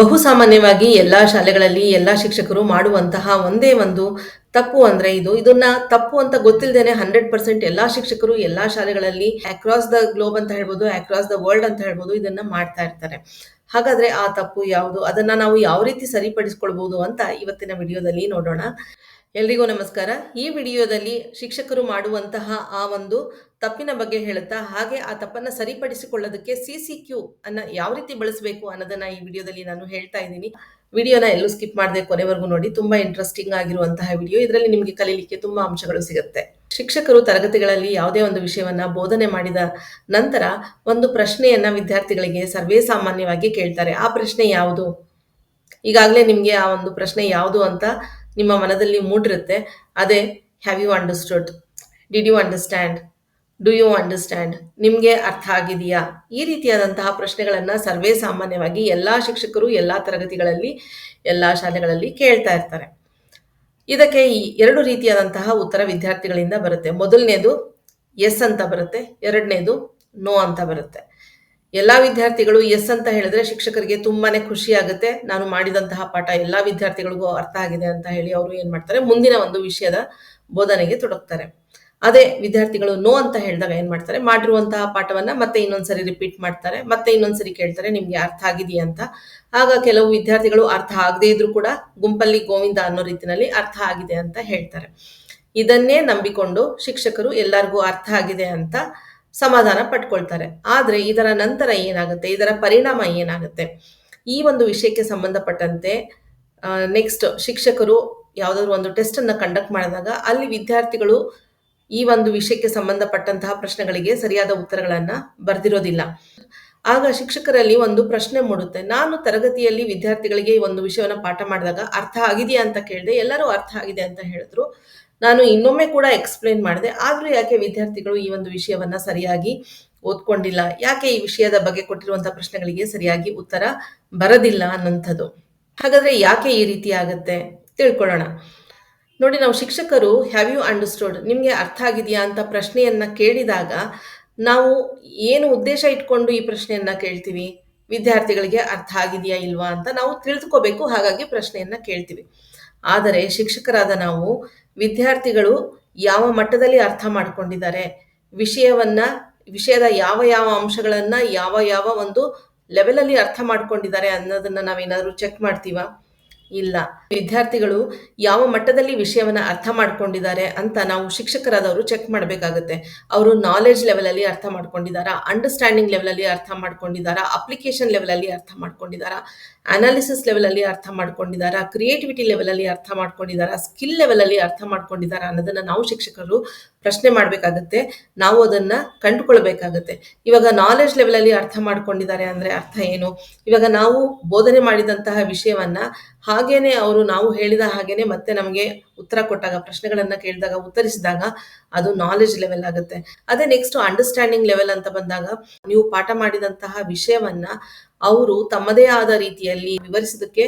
ಬಹುಸಾಮಾನ್ಯವಾಗಿ ಎಲ್ಲಾ ಶಾಲೆಗಳಲ್ಲಿ ಎಲ್ಲಾ ಶಿಕ್ಷಕರು ಮಾಡುವಂತಹ ಒಂದೇ ಒಂದು ತಪ್ಪು ಅಂದ್ರೆ ಇದನ್ನ ತಪ್ಪು ಅಂತ ಗೊತ್ತಿಲ್ಲದೇನೆ 100% ಎಲ್ಲಾ ಶಿಕ್ಷಕರು ಎಲ್ಲಾ ಶಾಲೆಗಳಲ್ಲಿ ಅಕ್ರಾಸ್ ದ ಗ್ಲೋಬ್ ಅಂತ ಹೇಳ್ಬೋದು, ಅಕ್ರಾಸ್ ದ ವರ್ಲ್ಡ್ ಅಂತ ಹೇಳ್ಬೋದು, ಇದನ್ನ ಮಾಡ್ತಾ ಇರ್ತಾರೆ. ಹಾಗಾದ್ರೆ ಆ ತಪ್ಪು ಯಾವುದು? ಅದನ್ನ ನಾವು ಯಾವ ರೀತಿ ಸರಿಪಡಿಸ್ಕೊಳ್ಬಹುದು ಅಂತ ಇವತ್ತಿನ ವಿಡಿಯೋದಲ್ಲಿ ನೋಡೋಣ. ಎಲ್ರಿಗೂ ನಮಸ್ಕಾರ. ಈ ವಿಡಿಯೋದಲ್ಲಿ ಶಿಕ್ಷಕರು ಮಾಡುವಂತಹ ಆ ಒಂದು ತಪ್ಪಿನ ಬಗ್ಗೆ ಹೇಳುತ್ತಾ, ಹಾಗೆ ಆ ತಪ್ಪನ್ನ ಸರಿಪಡಿಸಿಕೊಳ್ಳೋದಕ್ಕೆ CCQ ಅನ್ನ ಯಾವ ರೀತಿ ಬಳಸಬೇಕು ಅನ್ನೋದನ್ನ ಈ ವಿಡಿಯೋದಲ್ಲಿ ನಾನು ಹೇಳ್ತಾ ಇದ್ದೀನಿ. ವಿಡಿಯೋನ ಎಲ್ಲೂ ಸ್ಕಿಪ್ ಮಾಡದೆ ಕೊನೆವರೆಗೂ ನೋಡಿ. ತುಂಬಾ ಇಂಟ್ರೆಸ್ಟಿಂಗ್ ಆಗಿರುವಂತಹ ವಿಡಿಯೋ. ಇದರಲ್ಲಿ ನಿಮಗೆ ಕಲೀಲಿಕ್ಕೆ ತುಂಬಾ ಅಂಶಗಳು ಸಿಗುತ್ತೆ. ಶಿಕ್ಷಕರು ತರಗತಿಗಳಲ್ಲಿ ಯಾವುದೇ ಒಂದು ವಿಷಯವನ್ನ ಬೋಧನೆ ಮಾಡಿದ ನಂತರ ಒಂದು ಪ್ರಶ್ನೆಯನ್ನ ವಿದ್ಯಾರ್ಥಿಗಳಿಗೆ ಸರ್ವೇ ಸಾಮಾನ್ಯವಾಗಿ ಕೇಳ್ತಾರೆ. ಆ ಪ್ರಶ್ನೆ ಯಾವುದು? ಈಗಾಗಲೇ ನಿಮಗೆ ಆ ಒಂದು ಪ್ರಶ್ನೆ ಯಾವುದು ಅಂತ ನಿಮ್ಮ ಮನದಲ್ಲಿ ಮೂಡಿರುತ್ತೆ. ಅದೇ have you understood, did you understand, do you understand, ನಿಮಗೆ ಅರ್ಥ ಆಗಿದೆಯಾ? ಈ ರೀತಿಯಾದಂತಹ ಪ್ರಶ್ನೆಗಳನ್ನ ಸರ್ವೇ ಸಾಮಾನ್ಯವಾಗಿ ಎಲ್ಲಾ ಶಿಕ್ಷಕರು ಎಲ್ಲಾ ತರಗತಿಗಳಲ್ಲಿ ಎಲ್ಲಾ ಶಾಲೆಗಳಲ್ಲಿ ಕೇಳ್ತಾ ಇರ್ತಾರೆ. ಇದಕ್ಕೆ ಈ 2 ರೀತಿಯಾದಂತಹ ಉತ್ತರ ವಿದ್ಯಾರ್ಥಿಗಳಿಂದ ಬರುತ್ತೆ. ಮೊದಲನೇದು ಎಸ್ ಅಂತ ಬರುತ್ತೆ, ಎರಡನೇದು ನೋ ಅಂತ ಬರುತ್ತೆ. ಎಲ್ಲಾ ವಿದ್ಯಾರ್ಥಿಗಳು ಎಸ್ ಅಂತ ಹೇಳಿದ್ರೆ ಶಿಕ್ಷಕರಿಗೆ ತುಂಬಾನೇ ಖುಷಿ ಆಗುತ್ತೆ. ನಾನು ಮಾಡಿದಂತಹ ಪಾಠ ಎಲ್ಲಾ ವಿದ್ಯಾರ್ಥಿಗಳಿಗೂ ಅರ್ಥ ಆಗಿದೆ ಅಂತ ಹೇಳಿ ಅವರು ಏನ್ ಮಾಡ್ತಾರೆ, ಮುಂದಿನ ಒಂದು ವಿಷಯದ ಬೋಧನೆಗೆ ತೊಡಗ್ತಾರೆ. ಅದೇ ವಿದ್ಯಾರ್ಥಿಗಳು ನೋ ಅಂತ ಹೇಳಿದಾಗ ಏನ್ ಮಾಡ್ತಾರೆ, ಮಾಡಿರುವಂತಹ ಪಾಠವನ್ನ ಮತ್ತೆ ಇನ್ನೊಂದ್ಸರಿ ರಿಪೀಟ್ ಮಾಡ್ತಾರೆ, ಮತ್ತೆ ಇನ್ನೊಂದ್ಸರಿ ಕೇಳ್ತಾರೆ ನಿಮ್ಗೆ ಅರ್ಥ ಆಗಿದೆಯಾ ಅಂತ. ಆಗ ಕೆಲವು ವಿದ್ಯಾರ್ಥಿಗಳು ಅರ್ಥ ಆಗದೆ ಇದ್ರು ಕೂಡ ಗುಂಪಲ್ಲಿ ಗೋವಿಂದ ಅನ್ನೋ ರೀತಿನಲ್ಲಿ ಅರ್ಥ ಆಗಿದೆ ಅಂತ ಹೇಳ್ತಾರೆ. ಇದನ್ನೇ ನಂಬಿಕೊಂಡು ಶಿಕ್ಷಕರು ಎಲ್ಲರಿಗೂ ಅರ್ಥ ಆಗಿದೆ ಅಂತ ಸಮಾಧಾನ ಪಟ್ಕೊಳ್ತಾರೆ. ಆದ್ರೆ ಇದರ ನಂತರ ಏನಾಗುತ್ತೆ, ಇದರ ಪರಿಣಾಮ ಏನಾಗುತ್ತೆ? ಈ ಒಂದು ವಿಷಯಕ್ಕೆ ಸಂಬಂಧಪಟ್ಟಂತೆ ನೆಕ್ಸ್ಟ್ ಶಿಕ್ಷಕರು ಯಾವುದಾದ್ರು ಒಂದು ಟೆಸ್ಟ್ ಅನ್ನ ಕಂಡಕ್ಟ್ ಮಾಡಿದಾಗ ಅಲ್ಲಿ ವಿದ್ಯಾರ್ಥಿಗಳು ಈ ಒಂದು ವಿಷಯಕ್ಕೆ ಸಂಬಂಧಪಟ್ಟಂತಹ ಪ್ರಶ್ನೆಗಳಿಗೆ ಸರಿಯಾದ ಉತ್ತರಗಳನ್ನ ಬರ್ದಿರೋದಿಲ್ಲ. ಆಗ ಶಿಕ್ಷಕರಲ್ಲಿ ಒಂದು ಪ್ರಶ್ನೆ ಮೂಡುತ್ತೆ. ನಾನು ತರಗತಿಯಲ್ಲಿ ವಿದ್ಯಾರ್ಥಿಗಳಿಗೆ ಈ ಒಂದು ವಿಷಯವನ್ನ ಪಾಠ ಮಾಡಿದಾಗ ಅರ್ಥ ಆಗಿದೆಯಾ ಅಂತ ಕೇಳಿದೆ, ಎಲ್ಲರೂ ಅರ್ಥ ಆಗಿದೆ ಅಂತ ಹೇಳಿದ್ರು. ನಾನು ಇನ್ನೊಮ್ಮೆ ಕೂಡ ಎಕ್ಸ್ಪ್ಲೇನ್ ಮಾಡಿದೆ, ಆದ್ರೂ ಯಾಕೆ ವಿದ್ಯಾರ್ಥಿಗಳು ಈ ಒಂದು ವಿಷಯವನ್ನ ಸರಿಯಾಗಿ ಓದ್ಕೊಂಡಿಲ್ಲ, ಯಾಕೆ ಈ ವಿಷಯದ ಬಗ್ಗೆ ಕೊಟ್ಟಿರುವಂತಹ ಪ್ರಶ್ನೆಗಳಿಗೆ ಸರಿಯಾಗಿ ಉತ್ತರ ಬರದಿಲ್ಲ ಅನ್ನೋಂಥದ್ದು. ಹಾಗಾದ್ರೆ ಯಾಕೆ ಈ ರೀತಿ ಆಗುತ್ತೆ ತಿಳ್ಕೊಳ್ಳೋಣ. ನೋಡಿ, ನಾವು ಶಿಕ್ಷಕರು ಹ್ಯಾವ್ ಯು ಅಂಡರ್ಸ್ಟುಡ್, ನಿಮ್ಗೆ ಅರ್ಥ ಆಗಿದೆಯಾ ಅಂತ ಪ್ರಶ್ನೆಯನ್ನ ಕೇಳಿದಾಗ ನಾವು ಏನು ಉದ್ದೇಶ ಇಟ್ಕೊಂಡು ಈ ಪ್ರಶ್ನೆಯನ್ನ ಕೇಳ್ತೀವಿ? ವಿದ್ಯಾರ್ಥಿಗಳಿಗೆ ಅರ್ಥ ಆಗಿದೆಯಾ ಇಲ್ವಾ ಅಂತ ನಾವು ತಿಳಿದುಕೋಬೇಕು, ಹಾಗಾಗಿ ಪ್ರಶ್ನೆಯನ್ನ ಕೇಳ್ತೀವಿ. ಆದರೆ ಶಿಕ್ಷಕರಾದ ನಾವು ವಿದ್ಯಾರ್ಥಿಗಳು ಯಾವ ಮಟ್ಟದಲ್ಲಿ ಅರ್ಥ ಮಾಡ್ಕೊಂಡಿದ್ದಾರೆ, ವಿಷಯದ ಯಾವ ಯಾವ ಅಂಶಗಳನ್ನ ಯಾವ ಒಂದು ಲೆವೆಲಲ್ಲಿ ಅರ್ಥ ಮಾಡ್ಕೊಂಡಿದ್ದಾರೆ ಅನ್ನೋದನ್ನ ನಾವೇನಾದ್ರೂ ಚೆಕ್ ಮಾಡ್ತೀವಾ? ಇಲ್ಲ. ವಿದ್ಯಾರ್ಥಿಗಳು ಯಾವ ಮಟ್ಟದಲ್ಲಿ ವಿಷಯವನ್ನ ಅರ್ಥ ಮಾಡ್ಕೊಂಡಿದ್ದಾರೆ ಅಂತ ನಾವು ಶಿಕ್ಷಕರಾದವರು ಚೆಕ್ ಮಾಡಬೇಕಾಗುತ್ತೆ. ಅವರು ನಾಲೆಡ್ಜ್ ಲೆವೆಲಲ್ಲಿ ಅರ್ಥ ಮಾಡ್ಕೊಂಡಿದ್ದಾರಾ, ಅಂಡರ್ಸ್ಟ್ಯಾಂಡಿಂಗ್ ಲೆವೆಲಲ್ಲಿ ಅರ್ಥ ಮಾಡ್ಕೊಂಡಿದ್ದಾರಾ, ಅಪ್ಲಿಕೇಶನ್ ಲೆವೆಲಲ್ಲಿ ಅರ್ಥ ಮಾಡ್ಕೊಂಡಿದ್ದಾರಾ, ಅನಾಲಿಸಿಸ್ ಲೆವೆಲಲ್ಲಿ ಅರ್ಥ ಮಾಡ್ಕೊಂಡಿದ್ದಾರಾ, ಕ್ರಿಯೇಟಿವಿಟಿ ಲೆವೆಲಲ್ಲಿ ಅರ್ಥ ಮಾಡ್ಕೊಂಡಿದ್ದಾರಾ, ಸ್ಕಿಲ್ ಲೆವೆಲಲ್ಲಿ ಅರ್ಥ ಮಾಡ್ಕೊಂಡಿದ್ದಾರಾ ಅನ್ನೋದನ್ನ ನಾವು ಶಿಕ್ಷಕರು ಪ್ರಶ್ನೆ ಮಾಡಬೇಕಾಗುತ್ತೆ. ನಾವು ಅದನ್ನ ಕಂಡುಕೊಳ್ಬೇಕಾಗುತ್ತೆ. ಇವಾಗ ನಾಲೆಡ್ಜ್ ಲೆವೆಲಲ್ಲಿ ಅರ್ಥ ಮಾಡ್ಕೊಂಡಿದ್ದಾರೆ ಅಂದ್ರೆ ಅರ್ಥ ಏನು? ಇವಾಗ ನಾವು ಬೋಧನೆ ಮಾಡಿದಂತಹ ವಿಷಯವನ್ನ ಹಾಗೇನೆ ಅವರು ನಾವು ಹೇಳಿದ ಹಾಗೇನೆ ಮತ್ತೆ ನಮಗೆ ಉತ್ತರ ಕೊಟ್ಟಾಗ, ಪ್ರಶ್ನೆಗಳನ್ನ ಕೇಳಿದಾಗ, ಉತ್ತರಿಸಿದಾಗ ಅದು ನಾಲೆಡ್ಜ್ ಲೆವೆಲ್ ಆಗುತ್ತೆ. ಅದೇ ನೆಕ್ಸ್ಟ್ ಅಂಡರ್ಸ್ಟ್ಯಾಂಡಿಂಗ್ ಲೆವೆಲ್ ಅಂತ ಬಂದಾಗ, ನೀವು ಪಾಠ ಮಾಡಿದಂತಹ ವಿಷಯವನ್ನ ಅವರು ತಮ್ಮದೇ ಆದ ರೀತಿಯಲ್ಲಿ ವಿವರಿಸೋದಕ್ಕೆ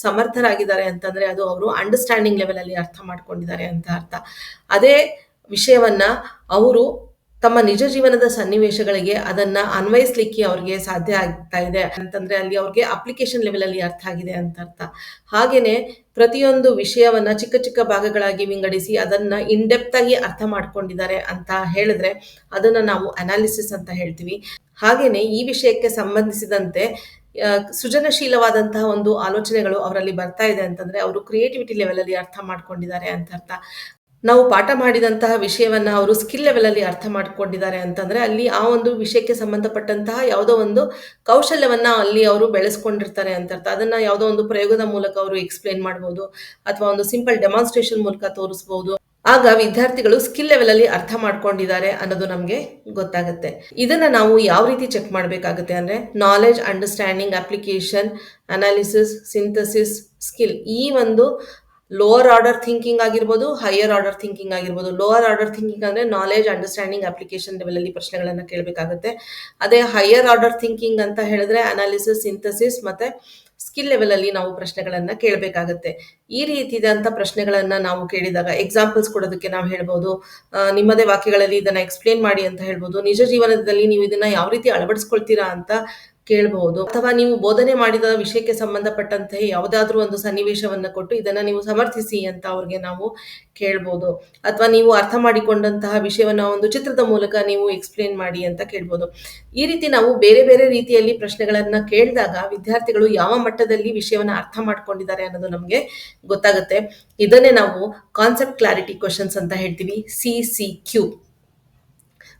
ಸಮರ್ಥರಾಗಿದ್ದಾರೆ ಅಂತಂದ್ರೆ ಅದು ಅವರು ಅಂಡರ್ಸ್ಟ್ಯಾಂಡಿಂಗ್ ಲೆವೆಲ್ ಅಲ್ಲಿ ಅರ್ಥ ಮಾಡ್ಕೊಂಡಿದ್ದಾರೆ ಅಂತ ಅರ್ಥ. ಅದೇ ವಿಷಯವನ್ನ ಅವರು ತಮ್ಮ ನಿಜ ಜೀವನದ ಸನ್ನಿವೇಶಗಳಿಗೆ ಅದನ್ನ ಅನ್ವಯಿಸ್ಲಿಕ್ಕೆ ಅವ್ರಿಗೆ ಸಾಧ್ಯ ಆಗ್ತಾ ಇದೆ ಅಂತಂದ್ರೆ ಅಲ್ಲಿ ಅವ್ರಿಗೆ ಅಪ್ಲಿಕೇಶನ್ ಲೆವೆಲ್ ಅಲ್ಲಿ ಅರ್ಥ ಆಗಿದೆ ಅಂತ ಅರ್ಥ. ಹಾಗೇನೆ ಪ್ರತಿಯೊಂದು ವಿಷಯವನ್ನ ಚಿಕ್ಕ ಚಿಕ್ಕ ಭಾಗಗಳಾಗಿ ವಿಂಗಡಿಸಿ ಅದನ್ನ ಇನ್ಡೆಪ್ತ್ ಆಗಿ ಅರ್ಥ ಮಾಡ್ಕೊಂಡಿದ್ದಾರೆ ಅಂತ ಹೇಳಿದ್ರೆ ಅದನ್ನ ನಾವು ಅನಾಲಿಸಿಸ್ ಅಂತ ಹೇಳ್ತೀವಿ. ಹಾಗೇನೆ ಈ ವಿಷಯಕ್ಕೆ ಸಂಬಂಧಿಸಿದಂತೆ ಸೃಜನಶೀಲವಾದಂತಹ ಒಂದು ಆಲೋಚನೆಗಳು ಅವರಲ್ಲಿ ಬರ್ತಾ ಇದೆ ಅಂತಂದ್ರೆ ಅವರು ಕ್ರಿಯೇಟಿವಿಟಿ ಲೆವೆಲ್ ಅಲ್ಲಿ ಅರ್ಥ ಮಾಡ್ಕೊಂಡಿದ್ದಾರೆ ಅಂತ ಅರ್ಥ. ನಾವು ಪಾಠ ಮಾಡಿದಂತಹ ವಿಷಯವನ್ನ ಅವರು ಸ್ಕಿಲ್ ಲೆವೆಲ್ ಅಲ್ಲಿ ಅರ್ಥ ಮಾಡ್ಕೊಂಡಿದ್ದಾರೆ ಅಂತಂದ್ರೆ ಅಲ್ಲಿ ಆ ಒಂದು ವಿಷಯಕ್ಕೆ ಸಂಬಂಧಪಟ್ಟಂತಹ ಯಾವುದೋ ಒಂದು ಕೌಶಲ್ಯವನ್ನ ಅಲ್ಲಿ ಅವರು ಬೆಳೆಸ್ಕೊಂಡಿರ್ತಾರೆ ಅಂತ ಅರ್ಥ. ಅದನ್ನ ಯಾವುದೋ ಒಂದು ಪ್ರಯೋಗದ ಮೂಲಕ ಅವರು ಎಕ್ಸ್ಪ್ಲೇನ್ ಮಾಡಬಹುದು, ಅಥವಾ ಒಂದು ಸಿಂಪಲ್ ಡೆಮಾನ್ಸ್ಟ್ರೇಷನ್ ಮೂಲಕ ತೋರಿಸಬಹುದು. ಆಗ ವಿದ್ಯಾರ್ಥಿಗಳು ಸ್ಕಿಲ್ ಲೆವೆಲ್ ಅಲ್ಲಿ ಅರ್ಥ ಮಾಡ್ಕೊಂಡಿದ್ದಾರೆ ಅನ್ನೋದು ನಮ್ಗೆ ಗೊತ್ತಾಗುತ್ತೆ. ಇದನ್ನ ನಾವು ಯಾವ ರೀತಿ ಚೆಕ್ ಮಾಡ್ಬೇಕಾಗುತ್ತೆ ಅಂದ್ರೆ knowledge, understanding, application, analysis, synthesis, skill, ಈ ಒಂದು ಲೋವರ್ ಆರ್ಡರ್ ಥಿಂಕಿಂಗ್ ಆಗಿರ್ಬೋದು, ಹೈಯರ್ ಆರ್ಡರ್ ಥಿಂಕಿಂಗ್ ಆಗಿರ್ಬೋದು. ಲೋವರ್ ಆರ್ಡರ್ ಥಿಂಕಿಂಗ್ ಅಂದ್ರೆ ನಾಲೆಡ್ಜ್, ಅಂಡರ್ಸ್ಟ್ಯಾಂಡಿಂಗ್, ಅಪ್ಲಿಕೇಶನ್ ಲೆವೆಲ್ ಅಲ್ಲಿ ಪ್ರಶ್ನೆಗಳನ್ನ ಕೇಳಬೇಕಾಗುತ್ತೆ. ಅದೇ ಹೈಯರ್ ಆರ್ಡರ್ ಥಿಂಕಿಂಗ್ ಅಂತ ಹೇಳಿದ್ರೆ ಅನಾಲಿಸಿಸ್, ಸಿಂಥಸಿಸ್ ಮತ್ತೆ ಸ್ಕಿಲ್ ಲೆವೆಲ್ ಅಲ್ಲಿ ನಾವು ಪ್ರಶ್ನೆಗಳನ್ನ ಕೇಳಬೇಕಾಗುತ್ತೆ. ಈ ರೀತಿಯಾದಂತ ಪ್ರಶ್ನೆಗಳನ್ನ ನಾವು ಕೇಳಿದಾಗ ಎಕ್ಸಾಂಪಲ್ಸ್ ಕೊಡೋದಕ್ಕೆ ನಾವು ಹೇಳ್ಬೋದು, ನಿಮ್ಮದೇ ವಾಕ್ಯಗಳಲ್ಲಿ ಇದನ್ನ ಎಕ್ಸ್ಪ್ಲೇನ್ ಮಾಡಿ ಅಂತ ಹೇಳ್ಬೋದು. ನಿಜ ಜೀವನದಲ್ಲಿ ನೀವು ಇದನ್ನ ಯಾವ ರೀತಿ ಅಳವಡಿಸ್ಕೊಳ್ತೀರಾ ಅಂತ ಕೇಳಬಹುದು. ಅಥವಾ ನೀವು ಬೋಧನೆ ಮಾಡಿದ ವಿಷಯಕ್ಕೆ ಸಂಬಂಧಪಟ್ಟಂತೆ ಯಾವುದಾದ್ರೂ ಒಂದು ಸನ್ನಿವೇಶವನ್ನ ಕೊಟ್ಟು ಇದನ್ನ ನೀವು ಸಮರ್ಥಿಸಿ ಅಂತ ಅವ್ರಿಗೆ ನಾವು ಕೇಳ್ಬೋದು. ಅಥವಾ ನೀವು ಅರ್ಥ ಮಾಡಿಕೊಂಡಂತಹ ವಿಷಯವನ್ನ ಒಂದು ಚಿತ್ರದ ಮೂಲಕ ನೀವು ಎಕ್ಸ್‌ಪ್ಲೇನ್ ಮಾಡಿ ಅಂತ ಕೇಳ್ಬೋದು. ಈ ರೀತಿ ನಾವು ಬೇರೆ ಬೇರೆ ರೀತಿಯಲ್ಲಿ ಪ್ರಶ್ನೆಗಳನ್ನ ಕೇಳಿದಾಗ ವಿದ್ಯಾರ್ಥಿಗಳು ಯಾವ ಮಟ್ಟದಲ್ಲಿ ವಿಷಯವನ್ನ ಅರ್ಥ ಮಾಡ್ಕೊಂಡಿದ್ದಾರೆ ಅನ್ನೋದು ನಮ್ಗೆ ಗೊತ್ತಾಗುತ್ತೆ. ಇದನ್ನೇ ನಾವು ಕಾನ್ಸೆಪ್ಟ್ ಕ್ಲಾರಿಟಿ ಕ್ವೆಷನ್ಸ್ ಅಂತ ಹೇಳ್ತೀವಿ, CCQ.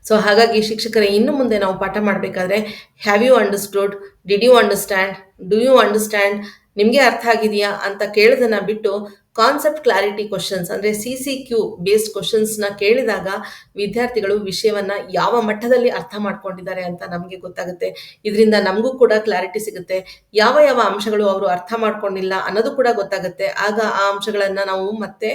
ಸೊ ಹಾಗಾಗಿ ಶಿಕ್ಷಕರೇ, ಇನ್ನು ಮುಂದೆ ನಾವು ಪಾಠ ಮಾಡಬೇಕಾದ್ರೆ have you understood, did you understand, do you understand, ನಿಮಗೆ ಅರ್ಥ ಆಗಿದೆಯಾ ಅಂತ ಕೇಳೋದನ್ನ ಬಿಟ್ಟು ಕಾನ್ಸೆಪ್ಟ್ ಕ್ಲಾರಿಟಿ ಕ್ವೆಷನ್ಸ್ ಅಂದ್ರೆ CCQ ಬೇಸ್ಡ್ ಕ್ವೆಷನ್ಸ್‌ನ ಕೇಳಿದಾಗ ವಿದ್ಯಾರ್ಥಿಗಳು ವಿಷಯವನ್ನ ಯಾವ ಮಟ್ಟದಲ್ಲಿ ಅರ್ಥ ಮಾಡ್ಕೊಂಡಿದ್ದಾರೆ ಅಂತ ನಮಗೆ ಗೊತ್ತಾಗುತ್ತೆ. ಇದರಿಂದ ನಮಗೂ ಕೂಡ ಕ್ಲಾರಿಟಿ ಸಿಗುತ್ತೆ. ಯಾವ ಯಾವ ಅಂಶಗಳು ಅವರು ಅರ್ಥ ಮಾಡ್ಕೊಂಡಿಲ್ಲ ಅನ್ನೋದು ಕೂಡ ಗೊತ್ತಾಗುತ್ತೆ. ಆಗ ಆ ಅಂಶಗಳನ್ನ ನಾವು ಮತ್ತೆ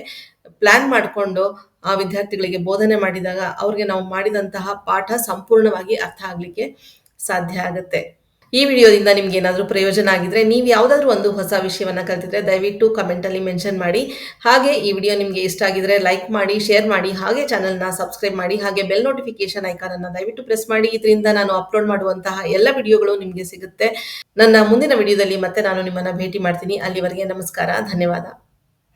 ಪ್ಲಾನ್ ಮಾಡಿಕೊಂಡು ಆ ವಿದ್ಯಾರ್ಥಿಗಳಿಗೆ ಬೋಧನೆ ಮಾಡಿದಾಗ ಅವ್ರಿಗೆ ನಾವು ಮಾಡಿದಂತಹ ಪಾಠ ಸಂಪೂರ್ಣವಾಗಿ ಅರ್ಥ ಆಗ್ಲಿಕ್ಕೆ ಸಾಧ್ಯ ಆಗುತ್ತೆ. ಈ ವಿಡಿಯೋದಿಂದ ನಿಮ್ಗೆ ಏನಾದರೂ ಪ್ರಯೋಜನ ಆಗಿದ್ರೆ, ನೀವು ಯಾವುದಾದ್ರೂ ಒಂದು ಹೊಸ ವಿಷಯವನ್ನ ಕಲ್ತಿದ್ರೆ ದಯವಿಟ್ಟು ಕಮೆಂಟ್ ಅಲ್ಲಿ ಮೆನ್ಷನ್ ಮಾಡಿ. ಹಾಗೆ ಈ ವಿಡಿಯೋ ನಿಮ್ಗೆ ಇಷ್ಟ ಆಗಿದ್ರೆ ಲೈಕ್ ಮಾಡಿ, ಶೇರ್ ಮಾಡಿ, ಹಾಗೆ ಚಾನೆಲ್ನ ಸಬ್ಸ್ಕ್ರೈಬ್ ಮಾಡಿ, ಹಾಗೆ ಬೆಲ್ ನೋಟಿಫಿಕೇಶನ್ ಐಕಾನ್ ಅನ್ನ ದಯವಿಟ್ಟು ಪ್ರೆಸ್ ಮಾಡಿ. ಇದರಿಂದ ನಾನು ಅಪ್ಲೋಡ್ ಮಾಡುವಂತಹ ಎಲ್ಲ ವಿಡಿಯೋಗಳು ನಿಮ್ಗೆ ಸಿಗುತ್ತೆ. ನನ್ನ ಮುಂದಿನ ವಿಡಿಯೋದಲ್ಲಿ ಮತ್ತೆ ನಾನು ನಿಮ್ಮನ್ನ ಭೇಟಿ ಮಾಡ್ತೀನಿ. ಅಲ್ಲಿವರೆಗೆ ನಮಸ್ಕಾರ, ಧನ್ಯವಾದ.